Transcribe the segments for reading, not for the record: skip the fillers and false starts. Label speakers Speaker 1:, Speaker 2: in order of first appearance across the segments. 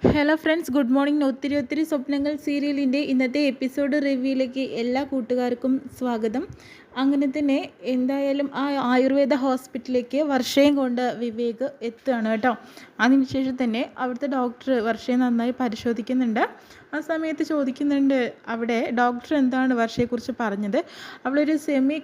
Speaker 1: Hello friends, good morning. ഒത്തിരി ഒത്തിരി സ്വപ്നങ്ങൾ സീരിയലിൻ്റെ ഇന്നത്തെ എപ്പിസോഡ് റിവ്യൂയിലേക്ക് എല്ലാ കൂട്ടുകാർക്കും സ്വാഗതം. അങ്ങനെ തന്നെ എന്തായാലും ആ ആയുർവേദ ഹോസ്പിറ്റലിലേക്ക് വർഷയും കൊണ്ട് വിവേക് എത്തുകയാണ് കേട്ടോ. അതിനുശേഷം തന്നെ അവിടുത്തെ ഡോക്ടർ വർഷയെ നന്നായി പരിശോധിക്കുന്നുണ്ട്. ആ സമയത്ത് ചോദിക്കുന്നുണ്ട് അവിടെ ഡോക്ടർ എന്താണ് വർഷയെക്കുറിച്ച് പറഞ്ഞത്. അവളൊരു സെമി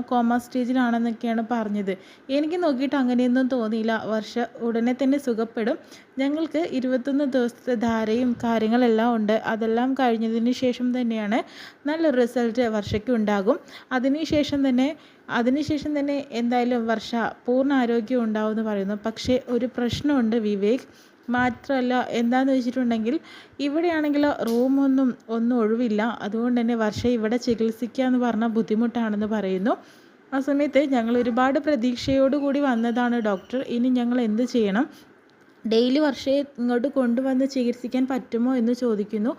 Speaker 1: കോമ സ്റ്റേജിലാണെന്നൊക്കെയാണ് പറഞ്ഞത്. എനിക്ക് നോക്കിയിട്ട് അങ്ങനെയൊന്നും തോന്നിയില്ല. വർഷ ഉടനെ തന്നെ സുഖപ്പെടും. ഞങ്ങൾക്ക് 21 ദിവസത്തെ ധാരയും കാര്യങ്ങളെല്ലാം ഉണ്ട്. അതെല്ലാം കഴിഞ്ഞതിന് ശേഷം തന്നെയാണ് നല്ലൊരു റിസൾട്ട് വർഷയ്ക്ക് ഉണ്ടാകും. അതിനുശേഷം തന്നെ എന്തായാലും വർഷ പൂർണ്ണ ആരോഗ്യം ഉണ്ടാവും എന്ന് പറയുന്നു. പക്ഷേ ഒരു പ്രശ്നമുണ്ട് വിവേക്. മാത്രമല്ല എന്താണെന്ന് വെച്ചിട്ടുണ്ടെങ്കിൽ ഇവിടെയാണെങ്കിൽ ഒന്നും ഒഴിവില്ല. അതുകൊണ്ട് തന്നെ വർഷ ഇവിടെ ചികിത്സിക്കുക എന്ന് പറഞ്ഞാൽ ബുദ്ധിമുട്ടാണെന്ന് പറയുന്നു. ആ സമയത്ത് ഞങ്ങൾ ഒരുപാട് പ്രതീക്ഷയോടുകൂടി വന്നതാണ് ഡോക്ടർ. ഇനി ഞങ്ങൾ എന്ത് ചെയ്യണം? ഡെയിലി വർഷയെ ഇങ്ങോട്ട് കൊണ്ടുവന്ന് ചികിത്സിക്കാൻ പറ്റുമോ എന്ന് ചോദിക്കുന്നു.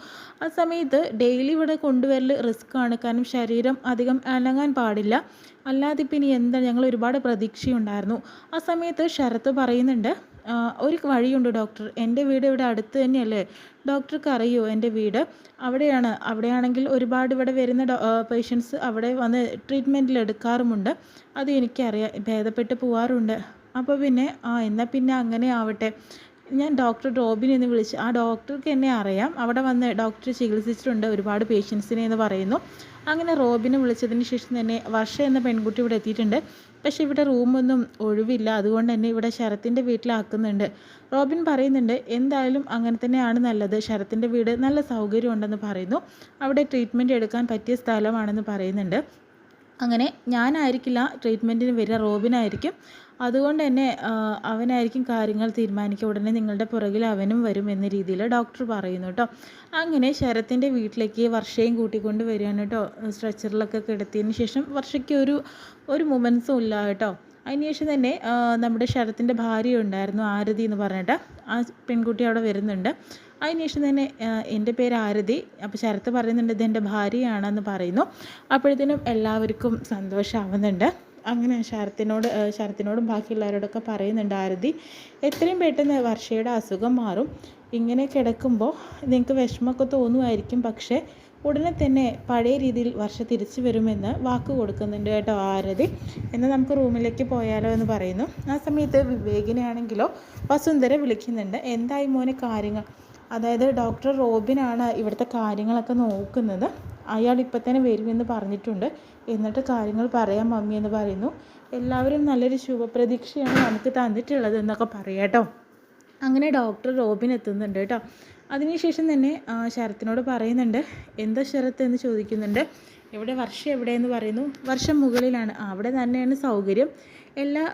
Speaker 1: ആ സമയത്ത് ഡെയിലി ഇവിടെ കൊണ്ടുവരൽ റിസ്ക് ആണ്. കാരണം ശരീരം അധികം അനങ്ങാൻ പാടില്ല. അല്ലാതെ ഇപ്പം ഇനി എന്താ, ഞങ്ങൾ ഒരുപാട് പ്രതീക്ഷയുണ്ടായിരുന്നു. ആ സമയത്ത് ശരത്ത് പറയുന്നുണ്ട്, ഒരു വഴിയുണ്ട് ഡോക്ടർ. എൻ്റെ വീട് ഇവിടെ അടുത്ത് തന്നെയല്ലേ, ഡോക്ടർക്ക് അറിയോ എൻ്റെ വീട്? അവിടെയാണെങ്കിൽ ഒരുപാട് ഇവിടെ വരുന്ന പേഷ്യൻസ് അവിടെ വന്ന് ട്രീറ്റ്മെൻറ്റിൽ എടുക്കാറുമുണ്ട്. അത് എനിക്കറിയാം, ഭേദപ്പെട്ട് പോവാറുണ്ട്. അപ്പോൾ പിന്നെ എന്നാൽ പിന്നെ അങ്ങനെ ആവട്ടെ, ഞാൻ ഡോക്ടർ റോബിനെ എന്ന് വിളിച്ച്, ആ ഡോക്ടർക്ക് എന്നെ അറിയാം, അവിടെ വന്ന് ഡോക്ടർ ചികിത്സിച്ചിട്ടുണ്ട് ഒരുപാട് പേഷ്യൻസിനെ എന്ന് പറയുന്നു. അങ്ങനെ റോബിനെ വിളിച്ചതിന് ശേഷം തന്നെ വർഷ എന്ന പെൺകുട്ടി ഇവിടെ എത്തിയിട്ടുണ്ട്. പക്ഷേ ഇവിടെ റൂമൊന്നും ഒഴിവില്ല. അതുകൊണ്ട് തന്നെ ഇവിടെ ശരത്തിൻ്റെ വീട്ടിലാക്കുന്നുണ്ട്. റോബിൻ പറയുന്നുണ്ട്, എന്തായാലും അങ്ങനെ തന്നെയാണ് നല്ലത്. ശരത്തിൻ്റെ വീട് നല്ല സൗകര്യമുണ്ടെന്ന് പറയുന്നു. അവിടെ ട്രീറ്റ്മെൻറ്റ് എടുക്കാൻ പറ്റിയ സ്ഥലമാണെന്ന് പറയുന്നുണ്ട്. അങ്ങനെ ഞാനായിരിക്കില്ല ട്രീറ്റ്മെൻറ്റിന് വരിക, റോബിനായിരിക്കും. അതുകൊണ്ട് തന്നെ അവനായിരിക്കും കാര്യങ്ങൾ തീരുമാനിക്കുക. ഉടനെ നിങ്ങളുടെ പുറകിൽ അവനും വരും എന്ന രീതിയിൽ ഡോക്ടർ പറയുന്നു കേട്ടോ. അങ്ങനെ ശരത്തിൻ്റെ വീട്ടിലേക്ക് വർഷയും കൂട്ടിക്കൊണ്ട് വരികയാണ് കേട്ടോ. സ്ട്രെച്ചറിലൊക്കെ കിടത്തിയതിന് ശേഷം വർഷയ്ക്ക് ഒരു മൊമെൻറ്റ്സും ഇല്ല കേട്ടോ. അതിനുശേഷം തന്നെ നമ്മുടെ ശരത്തിൻ്റെ ഭാര്യ ഉണ്ടായിരുന്നു, ആരതി എന്ന് പറഞ്ഞിട്ട്. ആ പെൺകുട്ടി അവിടെ വരുന്നുണ്ട്. അതിനുശേഷം തന്നെ എൻ്റെ പേര് ആരതി. അപ്പോൾ ശരത്ത് പറയുന്നുണ്ട് ഇതെൻ്റെ ഭാര്യയാണെന്ന് പറയുന്നു. അപ്പോഴത്തേനും എല്ലാവർക്കും സന്തോഷമാവുന്നുണ്ട്. അങ്ങനെ ശരത്തിനോടും ബാക്കിയുള്ളവരോടൊക്കെ പറയുന്നുണ്ട് ആരതി, എത്രയും പെട്ടെന്ന് വർഷയുടെ അസുഖം മാറും. ഇങ്ങനെ കിടക്കുമ്പോൾ നിങ്ങൾക്ക് വിഷമമൊക്കെ തോന്നുമായിരിക്കും, പക്ഷേ ഉടനെ തന്നെ പഴയ രീതിയിൽ വർഷ തിരിച്ചു വരുമെന്ന് വാക്ക് കൊടുക്കുന്നുണ്ട് കേട്ടോ ആരതി. എന്നാൽ നമുക്ക് റൂമിലേക്ക് പോയാലോ എന്ന് പറയുന്നു. ആ സമയത്ത് വിവേകിനെയാണെങ്കിലോ വസുന്ധര വിളിക്കുന്നുണ്ട്. എന്തായി മോനെ കാര്യങ്ങൾ? അതായത് ഡോക്ടർ റോബിനാണ് ഇവിടുത്തെ കാര്യങ്ങളൊക്കെ നോക്കുന്നത്. അയാൾ ഇപ്പം തന്നെ വരുമെന്ന് പറഞ്ഞിട്ടുണ്ട്. എന്നിട്ട് കാര്യങ്ങൾ പറയാം മമ്മി എന്ന് പറയുന്നു. എല്ലാവരും നല്ലൊരു ശുഭപ്രതീക്ഷയാണ് നമുക്ക് തന്നിട്ടുള്ളത് എന്നൊക്കെ പറയാം കേട്ടോ. അങ്ങനെ ഡോക്ടർ റോബിൻ എത്തുന്നുണ്ട് കേട്ടോ. അതിനുശേഷം തന്നെ ശരത്തിനോട് പറയുന്നുണ്ട്, എന്താ ശരത്ത് എന്ന് ചോദിക്കുന്നുണ്ട്. ഇവിടെ വർഷ എവിടെയെന്ന് പറയുന്നു. വർഷം മുകളിലാണ്, അവിടെ തന്നെയാണ് സൗകര്യം. എല്ലാ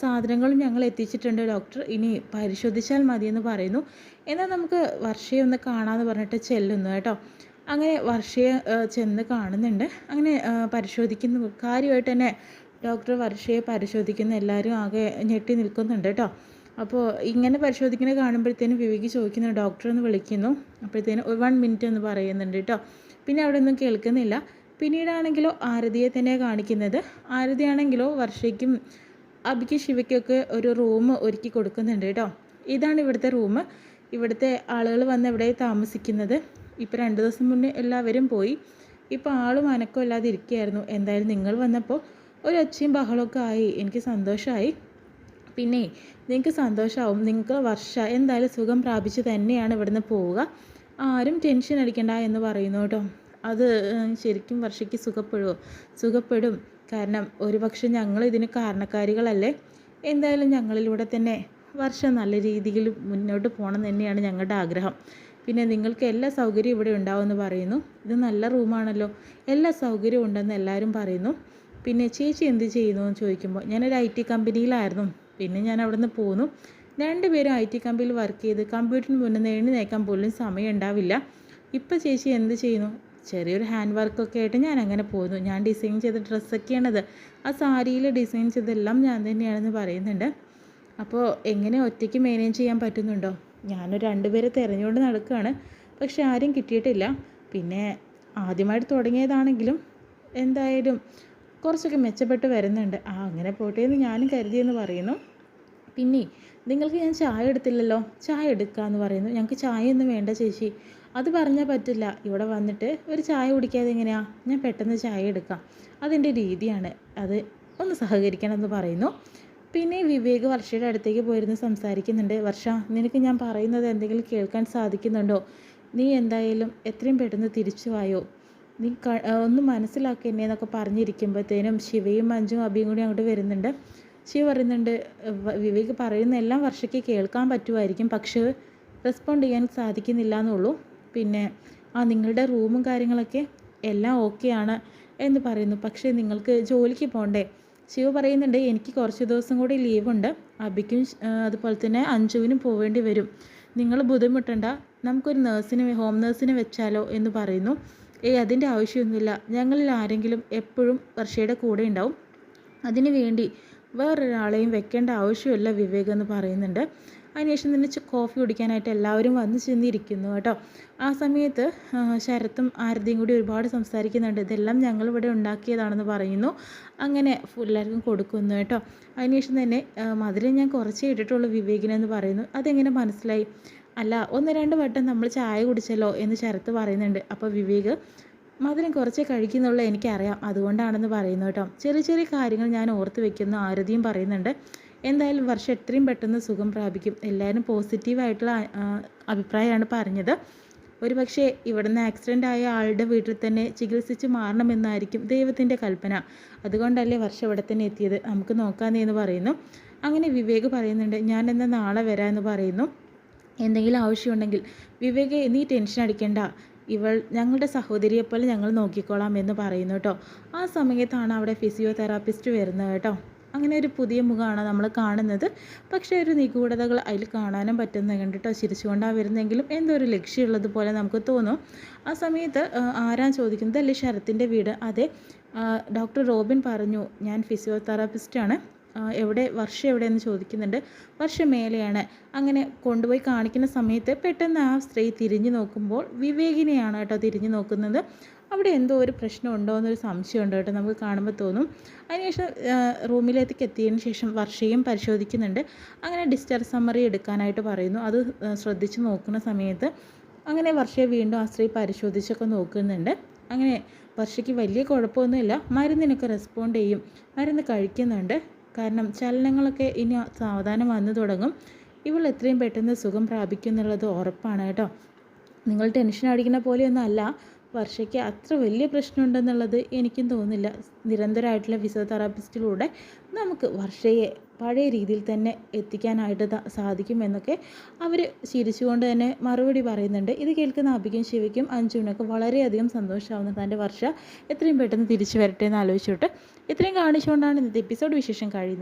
Speaker 1: സാധനങ്ങളും ഞങ്ങൾ എത്തിച്ചിട്ടുണ്ട് ഡോക്ടർ, ഇനി പരിശോധിച്ചാൽ മതിയെന്ന് പറയുന്നു. എന്നാൽ നമുക്ക് വർഷയെ ഒന്ന് കാണാമെന്ന് പറഞ്ഞിട്ട് ചെല്ലുന്നു കേട്ടോ. അങ്ങനെ വർഷയെ ചെന്ന് കാണുന്നുണ്ട്. അങ്ങനെ പരിശോധിക്കുന്നു. കാര്യമായിട്ട് തന്നെ ഡോക്ടർ വർഷയെ പരിശോധിക്കുന്ന എല്ലാവരും ആകെ ഞെട്ടി നിൽക്കുന്നുണ്ട് കേട്ടോ. അപ്പോൾ ഇങ്ങനെ പരിശോധിക്കുന്നത് കാണുമ്പോഴത്തേനും വിവേകി ചോദിക്കുന്നു, ഡോക്ടർ എന്ന് വിളിക്കുന്നു. അപ്പോഴത്തേനും 1 മിനിറ്റ് എന്ന് പറയുന്നുണ്ട് കേട്ടോ. പിന്നെ അവിടെ ഒന്നും കേൾക്കുന്നില്ല. പിന്നീടാണെങ്കിലോ ആരതിയെ തന്നെ കാണിക്കുന്നത്. ആരതിയാണെങ്കിലോ വർഷയ്ക്കും അബിക്ക് ശിവയ്ക്കൊക്കെ ഒരു റൂം ഒരുക്കി കൊടുക്കുന്നുണ്ട് കേട്ടോ. ഇതാണ് ഇവിടുത്തെ റൂം. ഇവിടുത്തെ ആളുകൾ വന്ന് ഇവിടെ താമസിക്കുന്നത്. ഇപ്പോൾ 2 ദിവസം മുന്നേ എല്ലാവരും പോയി. ഇപ്പോൾ ആളും അനക്കം ഇല്ലാതെ ഇരിക്കുകയായിരുന്നു. എന്തായാലും നിങ്ങൾ വന്നപ്പോൾ ഒരു ഒച്ചയും ബഹളമൊക്കെ ആയി. എനിക്ക് സന്തോഷമായി. പിന്നെ നിങ്ങൾക്ക് സന്തോഷമാവും. നിങ്ങൾക്ക് വർഷ എന്തായാലും സുഖം പ്രാപിച്ച് തന്നെയാണ് ഇവിടുന്ന് പോവുക. ആരും ടെൻഷൻ അടിക്കണ്ട എന്ന് പറയുന്നു കേട്ടോ. അത് ശരിക്കും വർഷയ്ക്ക് സുഖപ്പെടും. കാരണം ഒരുപക്ഷെ ഞങ്ങൾ ഇതിന് കാരണക്കാരികളല്ലേ. എന്തായാലും ഞങ്ങളിലൂടെ തന്നെ വർഷം നല്ല രീതിയിൽ മുന്നോട്ട് പോകണം തന്നെയാണ് ഞങ്ങളുടെ ആഗ്രഹം. പിന്നെ നിങ്ങൾക്ക് എല്ലാ സൗകര്യവും ഇവിടെ ഉണ്ടാവുമെന്ന് പറയുന്നു. ഇത് നല്ല റൂമാണല്ലോ, എല്ലാ സൗകര്യവും ഉണ്ടെന്ന് എല്ലാവരും പറയുന്നു. പിന്നെ ചേച്ചി എന്ത് ചെയ്യുന്നു എന്ന് ചോദിക്കുമ്പോൾ, ഞാനൊരു IT കമ്പനിയിലായിരുന്നു, പിന്നെ ഞാൻ അവിടെ നിന്ന് പോന്നു. 2 പേരും IT കമ്പനിയിൽ വർക്ക് ചെയ്ത് കമ്പ്യൂട്ടറിന് മുന്നിൽ എഴുന്നേക്കാൻ പോലും സമയം ഉണ്ടാവില്ല. ഇപ്പോൾ ചേച്ചി എന്ത് ചെയ്യുന്നു? ചെറിയൊരു ഹാൻഡ് വർക്കൊക്കെ ആയിട്ട് ഞാൻ അങ്ങനെ പോകുന്നു. ഞാൻ ഡിസൈൻ ചെയ്ത ഡ്രസ്സൊക്കെയാണത്. ആ സാരിയിൽ ഡിസൈൻ ചെയ്തെല്ലാം ഞാൻ തന്നെയാണെന്ന് പറയുന്നുണ്ട്. അപ്പോൾ എങ്ങനെ ഒറ്റയ്ക്ക് മാനേജ് ചെയ്യാൻ പറ്റുന്നുണ്ടോ? ഞാനൊരു 2 പേരെ തിരഞ്ഞുകൊണ്ട് നടക്കുകയാണ്, പക്ഷെ ആരും കിട്ടിയിട്ടില്ല. പിന്നെ ആദ്യമായിട്ട് തുടങ്ങിയതാണെങ്കിലും എന്തായാലും കുറച്ചൊക്കെ മെച്ചപ്പെട്ട് വരുന്നുണ്ട്. അങ്ങനെ പോട്ടെ എന്ന് ഞാനും കരുതിയെന്ന് പറയുന്നു. പിന്നെ നിങ്ങൾക്ക് ഞാൻ ചായ എടുത്തില്ലല്ലോ, ചായ എടുക്കാമെന്ന് പറയുന്നു. ഞങ്ങൾക്ക് ചായയൊന്നും വേണ്ട ചേച്ചി. അത് പറഞ്ഞാൽ പറ്റില്ല, ഇവിടെ വന്നിട്ട് ഒരു ചായ കുടിക്കാതെ എങ്ങനെയാ, ഞാൻ പെട്ടെന്ന് ചായ എടുക്കാം, അതെൻ്റെ രീതിയാണ്, അത് ഒന്ന് സഹകരിക്കണം എന്ന് പറയുന്നു. പിന്നെ വിവേക് വർഷയുടെ അടുത്തേക്ക് പോയിരുന്ന് സംസാരിക്കുന്നുണ്ട്. വർഷ, നിനക്ക് ഞാൻ പറയുന്നത് എന്തെങ്കിലും കേൾക്കാൻ സാധിക്കുന്നുണ്ടോ? നീ എന്തായാലും എത്രയും പെട്ടെന്ന് തിരിച്ചു വായോ, നീ ഒന്ന് മനസ്സിലാക്കി എന്നെ എന്നൊക്കെ പറഞ്ഞിരിക്കുമ്പോഴത്തേനും ശിവയും മഞ്ജും അഭിയും കൂടി അങ്ങോട്ട് വരുന്നുണ്ട്. ശിവ പറയുന്നുണ്ട്, വിവേക് പറയുന്ന എല്ലാം വർഷയ്ക്ക് കേൾക്കാൻ പറ്റുമായിരിക്കും, പക്ഷേ റെസ്പോണ്ട് ചെയ്യാൻ സാധിക്കുന്നില്ല എന്നുള്ളൂ. പിന്നെ നിങ്ങളുടെ റൂമും കാര്യങ്ങളൊക്കെ എല്ലാം ഓക്കെയാണ് എന്ന് പറയുന്നു, പക്ഷേ നിങ്ങൾക്ക് ജോലിക്ക് പോകണ്ടേ? ശിവ പറയുന്നുണ്ട്, എനിക്ക് കുറച്ച് ദിവസം കൂടി ലീവുണ്ട്, അബിക്കും അതുപോലെ തന്നെ അഞ്ജുവിനും പോവേണ്ടി വരും, നിങ്ങൾ ബുദ്ധിമുട്ടണ്ട, നമുക്കൊരു ഹോം നേഴ്സിനെ വെച്ചാലോ എന്ന് പറയുന്നു. അതിൻ്റെ ആവശ്യമൊന്നുമില്ല, ഞങ്ങളിൽ ആരെങ്കിലും എപ്പോഴും വർഷയുടെ കൂടെ ഉണ്ടാവും, അതിനു വേണ്ടി വേറൊരാളെയും വെക്കേണ്ട ആവശ്യമില്ല വിവേക് എന്ന് പറയുന്നുണ്ട്. അതിനുശേഷം തന്നെ കോഫി കുടിക്കാനായിട്ട് എല്ലാവരും വന്ന് ചെന്നിരിക്കുന്നു കേട്ടോ. ആ സമയത്ത് ശരത്തും ആരതിയും കൂടി ഒരുപാട് സംസാരിക്കുന്നുണ്ട്. ഇതെല്ലാം ഞങ്ങളിവിടെ ഉണ്ടാക്കിയതാണെന്ന് പറയുന്നു. അങ്ങനെ എല്ലാവർക്കും കൊടുക്കുന്നു കേട്ടോ. അതിനുശേഷം തന്നെ മധുരം ഞാൻ കുറച്ചേ ഇട്ടിട്ടുള്ളൂ വിവേകിനെന്ന് പറയുന്നു. അതെങ്ങനെ മനസ്സിലായി? അല്ല, 1-2 വട്ടം നമ്മൾ ചായ കുടിച്ചല്ലോ എന്ന് ശരത്ത് പറയുന്നുണ്ട്. അപ്പോൾ വിവേക്, മധുരം കുറച്ചേ കഴിക്കുന്നുള്ളൂ എനിക്കറിയാം, അതുകൊണ്ടാണെന്ന് പറയുന്നു കേട്ടോ. ചെറിയ ചെറിയ കാര്യങ്ങൾ ഞാൻ ഓർത്ത് വെക്കുന്ന ആരതിയും പറയുന്നുണ്ട്. എന്തായാലും വർഷം എത്രയും പെട്ടെന്ന് സുഖം പ്രാപിക്കും, എല്ലാവരും പോസിറ്റീവായിട്ടുള്ള അഭിപ്രായമാണ് പറഞ്ഞത്. ഒരു പക്ഷേ ഇവിടുന്ന് ആക്സിഡൻ്റ് ആയ ആളുടെ വീട്ടിൽ തന്നെ ചികിത്സിച്ച് മാറണമെന്നായിരിക്കും ദൈവത്തിൻ്റെ കൽപ്പന, അതുകൊണ്ടല്ലേ വർഷം ഇവിടെ തന്നെ എത്തിയത്, നമുക്ക് നോക്കാമെന്നേ എന്ന് പറയുന്നു. അങ്ങനെ വിവേക് പറയുന്നുണ്ട്, ഞാൻ എന്നാൽ നാളെ വരാമെന്ന് പറയുന്നു. എന്തെങ്കിലും ആവശ്യമുണ്ടെങ്കിൽ വിവേക് നീ ടെൻഷൻ അടിക്കേണ്ട, ഇവൾ ഞങ്ങളുടെ സഹോദരിയെപ്പോലെ ഞങ്ങൾ നോക്കിക്കോളാം എന്ന് പറയുന്നു കേട്ടോ. ആ സമയത്താണ് അവിടെ ഫിസിയോതെറാപ്പിസ്റ്റ് വരുന്നത് കേട്ടോ. അങ്ങനെ ഒരു പുതിയ മുഖമാണ് നമ്മൾ കാണുന്നത്, പക്ഷേ ഒരു നിഗൂഢതകൾ അതിൽ കാണാനും പറ്റുന്നുണ്ട് കേട്ടോ. ചിരിച്ചുകൊണ്ടാണ് വരുന്നെങ്കിലും എന്തോ ഒരു ലക്ഷ്യമുള്ളത് പോലെ നമുക്ക് തോന്നും. ആ സമയത്ത് ആരാൻ ചോദിക്കുന്നത്, അല്ലേ ശരത്തിൻ്റെ വീട്? അതെ, ഡോക്ടർ റോബിൻ പറഞ്ഞു ഞാൻ ഫിസിയോതെറാപ്പിസ്റ്റാണ്, എവിടെ വർഷ എവിടെയെന്ന് ചോദിക്കുന്നുണ്ട്. വർഷ മേലെയാണ്. അങ്ങനെ കൊണ്ടുപോയി കാണിക്കുന്ന സമയത്ത് പെട്ടെന്ന് ആ സ്ത്രീ തിരിഞ്ഞു നോക്കുമ്പോൾ വിവേകിനെയാണ് കേട്ടോ തിരിഞ്ഞു നോക്കുന്നത്. അവിടെ എന്തോ ഒരു പ്രശ്നം ഉണ്ടോ എന്നൊരു സംശയമുണ്ട് കേട്ടോ, നമുക്ക് കാണുമ്പോൾ തോന്നും. അതിനുശേഷം റൂമിലേക്ക് എത്തിയതിന് ശേഷം വർഷയും പരിശോധിക്കുന്നുണ്ട്. അങ്ങനെ ഡിസ്ചാർജ് സമ്മറി എടുക്കാനായിട്ട് പറയുന്നു. അത് ശ്രദ്ധിച്ച് നോക്കുന്ന സമയത്ത് അങ്ങനെ വർഷയെ വീണ്ടും ആ സ്ത്രീ പരിശോധിച്ചൊക്കെ നോക്കുന്നുണ്ട്. അങ്ങനെ വർഷയ്ക്ക് വലിയ കുഴപ്പമൊന്നുമില്ല, മരുന്നിനൊക്കെ റെസ്പോണ്ട് ചെയ്യും, മരുന്ന് കഴിക്കുന്നുണ്ട്. കാരണം ചലനങ്ങളൊക്കെ ഇനി സാവധാനം വന്നു തുടങ്ങും. ഇവൾ എത്രയും പെട്ടെന്ന് സുഖം പ്രാപിക്കും എന്നുള്ളത് ഉറപ്പാണ് കേട്ടോ. നിങ്ങൾ ടെൻഷൻ അടിക്കുന്ന പോലെയൊന്നും അല്ല, വർഷയ്ക്ക് അത്ര വലിയ പ്രശ്നമുണ്ടെന്നുള്ളത് എനിക്കും തോന്നുന്നില്ല. നിരന്തരമായിട്ടുള്ള ഫിസിയോതെറാപ്പിസ്റ്റിലൂടെ നമുക്ക് വർഷയെ പഴയ രീതിയിൽ തന്നെ എത്തിക്കാനായിട്ട് സാധിക്കുമെന്നൊക്കെ അവർ ചിരിച്ചുകൊണ്ട് തന്നെ മറുപടി പറയുന്നുണ്ട്. ഇത് കേൾക്കുന്ന അഭിക്കും ശിവയ്ക്കും അഞ്ജുവിനൊക്കെ വളരെയധികം സന്തോഷമാവുന്നു. തൻ്റെ വർഷ എത്രയും പെട്ടെന്ന് തിരിച്ചു വരട്ടെ എന്ന് ആലോചിച്ചിട്ട് ഇത്രയും കാണിച്ചുകൊണ്ടാണ് ഇന്നത്തെ എപ്പിസോഡ് വിശേഷം കഴിയുന്നത്.